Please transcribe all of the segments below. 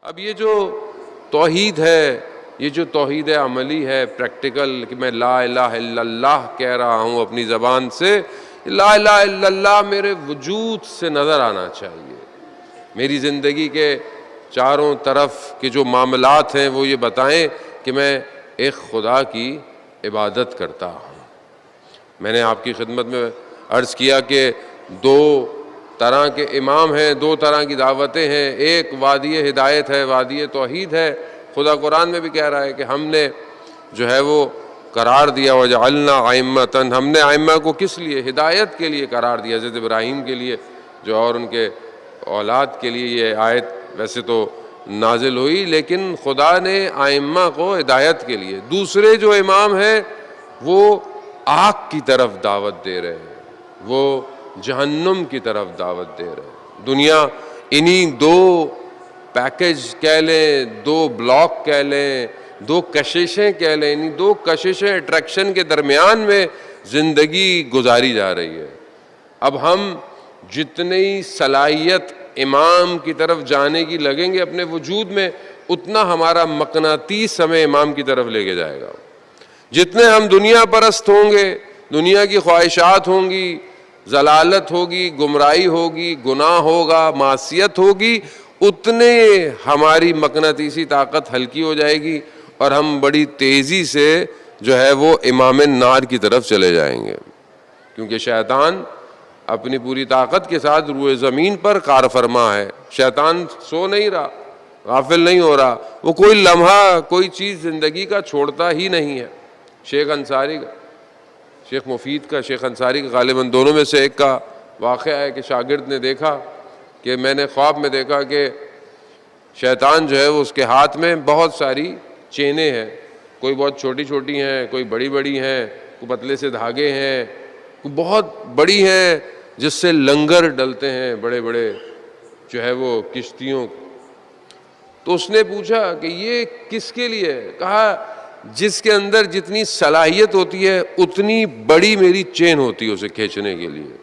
اب یہ جو توحید ہے، یہ جو توحید عملی ہے پریکٹیکل، کہ میں لا الہ الا اللہ کہہ رہا ہوں اپنی زبان سے، لا الہ الا اللہ میرے وجود سے نظر آنا چاہیے. میری زندگی کے چاروں طرف کے جو معاملات ہیں وہ یہ بتائیں کہ میں ایک خدا کی عبادت کرتا ہوں. میں نے آپ کی خدمت میں عرض کیا کہ دو طرح کے امام ہیں، دو طرح کی دعوتیں ہیں. ایک وادی ہدایت ہے، وادی توحید ہے. خدا قرآن میں بھی کہہ رہا ہے کہ ہم نے جو ہے وہ قرار دیا وجعلنا ائمۃ، ہم نے ائمہ کو کس لیے؟ ہدایت کے لیے قرار دیا. حضرت ابراہیم کے لیے جو اور ان کے اولاد کے لیے یہ آیت ویسے تو نازل ہوئی، لیکن خدا نے ائمہ کو ہدایت کے لیے. دوسرے جو امام ہیں وہ آگ کی طرف دعوت دے رہے ہیں، وہ جہنم کی طرف دعوت دے رہے ہیں. دنیا انہی دو پیکج کہہ لیں، دو بلاک کہہ لیں، دو کششیں کہہ لیں، انہی دو کششیں اٹریکشن کے درمیان میں زندگی گزاری جا رہی ہے. اب ہم جتنی صلاحیت امام کی طرف جانے کی لگیں گے اپنے وجود میں، اتنا ہمارا مقناطیس ہمیں امام کی طرف لے کے جائے گا. جتنے ہم دنیا پرست ہوں گے، دنیا کی خواہشات ہوں گی، ضلالت ہوگی، گمراہی ہوگی، گناہ ہوگا، معصیت ہوگی، اتنے ہماری مقناطیسی طاقت ہلکی ہو جائے گی اور ہم بڑی تیزی سے جو ہے وہ امام نار کی طرف چلے جائیں گے. کیونکہ شیطان اپنی پوری طاقت کے ساتھ روئے زمین پر کار فرما ہے. شیطان سو نہیں رہا، غافل نہیں ہو رہا، وہ کوئی لمحہ کوئی چیز زندگی کا چھوڑتا ہی نہیں ہے. شیخ انصاری کا، شیخ مفید کا، شیخ انصاری کا، غالباً دونوں میں سے ایک کا واقعہ ہے کہ شاگرد نے دیکھا کہ میں نے خواب میں دیکھا کہ شیطان جو ہے وہ اس کے ہاتھ میں بہت ساری چینیں ہیں، کوئی بہت چھوٹی چھوٹی ہیں، کوئی بڑی بڑی ہیں، کوئی پتلے سے دھاگے ہیں، کوئی بہت بڑی ہیں جس سے لنگر ڈلتے ہیں بڑے بڑے جو ہے وہ کشتیوں. تو اس نے پوچھا کہ یہ کس کے لیے ہے؟ کہا جس کے اندر جتنی صلاحیت ہوتی ہے اتنی بڑی میری چین ہوتی ہے اسے کھینچنے کے لیے.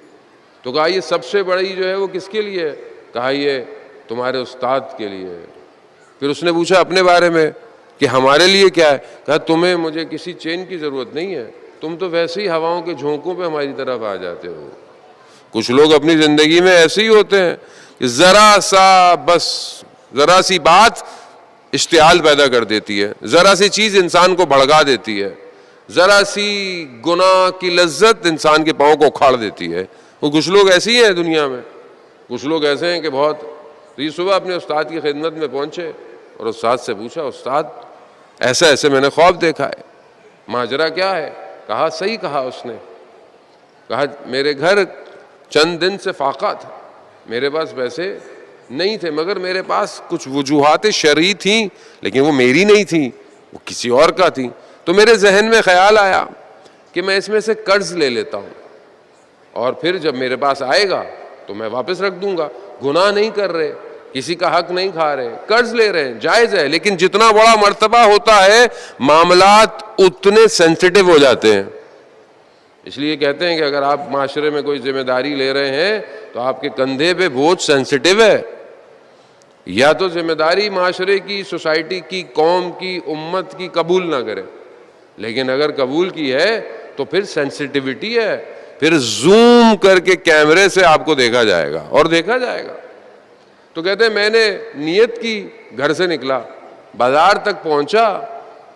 تو کہا یہ سب سے بڑی جو ہے وہ کس کے لیے ہے؟ کہا یہ تمہارے استاد کے لیے ہے. پھر اس نے پوچھا اپنے بارے میں کہ ہمارے لیے کیا ہے؟ کہا تمہیں مجھے کسی چین کی ضرورت نہیں ہے، تم تو ویسے ہی ہواؤں کے جھونکوں پہ ہماری طرف آ جاتے ہو. کچھ لوگ اپنی زندگی میں ایسے ہی ہوتے ہیں کہ ذرا سی بات اشتعال پیدا کر دیتی ہے، ذرا سی چیز انسان کو بھڑکا دیتی ہے، ذرا سی گناہ کی لذت انسان کے پاؤں کو اکھاڑ دیتی ہے. وہ کچھ لوگ ایسے ہی ہیں دنیا میں. کچھ لوگ ایسے ہیں کہ بہت یہ صبح اپنے استاد کی خدمت میں پہنچے اور استاد سے پوچھا استاد ایسا ایسے میں نے خواب دیکھا ہے، ماجرا کیا ہے؟ کہا صحیح کہا اس نے. کہا میرے گھر چند دن سے فاقہ تھا، میرے پاس پیسے نہیں تھے، مگر میرے پاس کچھ وجوہات شرعی تھیں لیکن وہ میری نہیں تھیں، وہ کسی اور کا تھیں. تو میرے ذہن میں خیال آیا کہ میں اس میں سے قرض لے لیتا ہوں اور پھر جب میرے پاس آئے گا تو میں واپس رکھ دوں گا. گناہ نہیں کر رہے، کسی کا حق نہیں کھا رہے، قرض لے رہے ہیں، جائز ہے. لیکن جتنا بڑا مرتبہ ہوتا ہے معاملات اتنے سینسٹیو ہو جاتے ہیں. اس لیے کہتے ہیں کہ اگر آپ معاشرے میں کوئی ذمہ داری لے رہے ہیں تو آپ کے کندھے پہ بوجھ سینسٹیو ہے. یا تو ذمہ داری معاشرے کی، سوسائٹی کی، قوم کی، امت کی قبول نہ کرے، لیکن اگر قبول کی ہے تو پھر سینسٹیوٹی ہے، پھر زوم کر کے کیمرے سے آپ کو دیکھا جائے گا اور دیکھا جائے گا. تو کہتے ہیں میں نے نیت کی، گھر سے نکلا، بازار تک پہنچا،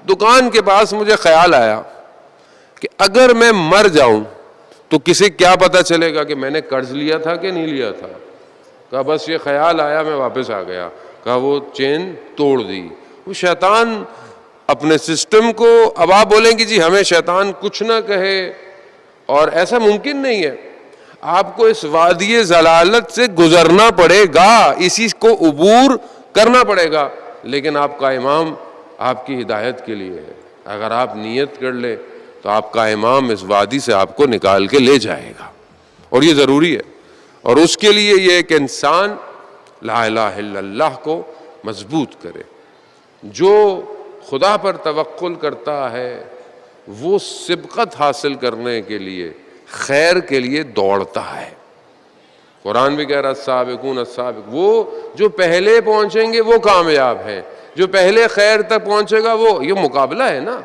دکان کے پاس مجھے خیال آیا کہ اگر میں مر جاؤں تو کسی کیا پتہ چلے گا کہ میں نے قرض لیا تھا کہ نہیں لیا تھا. کہا بس یہ خیال آیا، میں واپس آ گیا. کہا وہ چین توڑ دی. وہ شیطان اپنے سسٹم کو، اب آپ بولیں کہ جی ہمیں شیطان کچھ نہ کہے، اور ایسا ممکن نہیں ہے. آپ کو اس وادی ضلالت سے گزرنا پڑے گا، اسی کو عبور کرنا پڑے گا، لیکن آپ کا امام آپ کی ہدایت کے لیے ہے. اگر آپ نیت کر لیں تو آپ کا امام اس وادی سے آپ کو نکال کے لے جائے گا، اور یہ ضروری ہے. اور اس کے لیے یہ کہ انسان لا الہ الا اللہ کو مضبوط کرے. جو خدا پر توکل کرتا ہے وہ سبقت حاصل کرنے کے لیے، خیر کے لیے دوڑتا ہے. قرآن بھی کہہ رہا السابقون السابق، وہ جو پہلے پہنچیں گے وہ کامیاب ہیں، جو پہلے خیر تک پہنچے گا وہ، یہ مقابلہ ہے نا،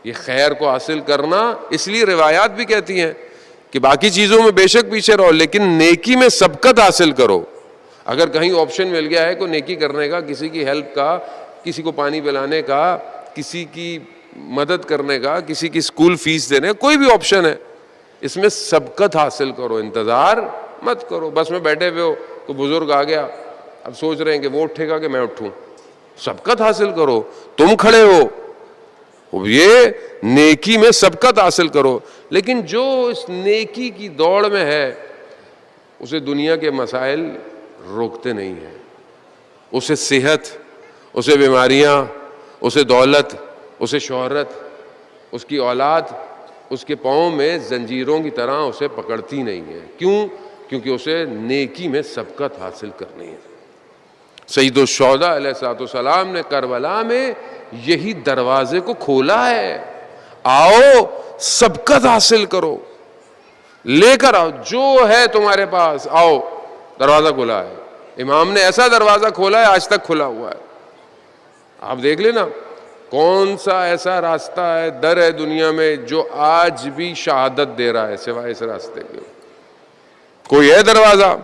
یہ خیر کو حاصل کرنا۔ اس لیے روایات بھی کہتی ہیں کہ باقی چیزوں میں بے شک پیچھے رہو لیکن نیکی میں سبقت حاصل کرو۔ اگر کہیں آپشن مل گیا ہے کوئی نیکی کرنے کا، کسی کی ہیلپ کا، کسی کو پانی پلانے کا، کسی کی مدد کرنے کا، کسی کی اسکول فیس دینے کا، کوئی بھی آپشن ہے، اس میں سبقت حاصل کرو، انتظار مت کرو۔ بس میں بیٹھے ہوئے ہو، کوئی بزرگ آ گیا، اب سوچ رہے ہیں کہ وہ اٹھے گا کہ میں اٹھوں، سبقت حاصل کرو، تم کھڑے ہو، یہ نیکی میں سبقت حاصل کرو۔ لیکن جو اس نیکی کی دوڑ میں ہے اسے دنیا کے مسائل روکتے نہیں ہیں، اسے صحت، اسے بیماریاں، اسے دولت، اسے شہرت، اس کی اولاد اس کے پاؤں میں زنجیروں کی طرح اسے پکڑتی نہیں ہے۔ کیوں؟ کیونکہ اسے نیکی میں سبقت حاصل کرنی ہے۔ سید الشہداء علیہ الصلوۃ والسلام نے کربلا میں یہی دروازے کو کھولا ہے، آؤ سبقت حاصل کرو، لے کر آؤ جو ہے تمہارے پاس، آؤ، دروازہ کھلا ہے۔ امام نے ایسا دروازہ کھولا ہے آج تک کھلا ہوا ہے۔ آپ دیکھ لینا کون سا ایسا راستہ ہے، در ہے دنیا میں جو آج بھی شہادت دے رہا ہے سوائے اس راستے کے؟ کوئی ہے دروازہ؟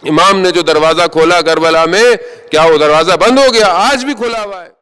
امام نے جو دروازہ کھولا کربلا میں، کیا وہ دروازہ بند ہو گیا؟ آج بھی کھلا ہوا ہے۔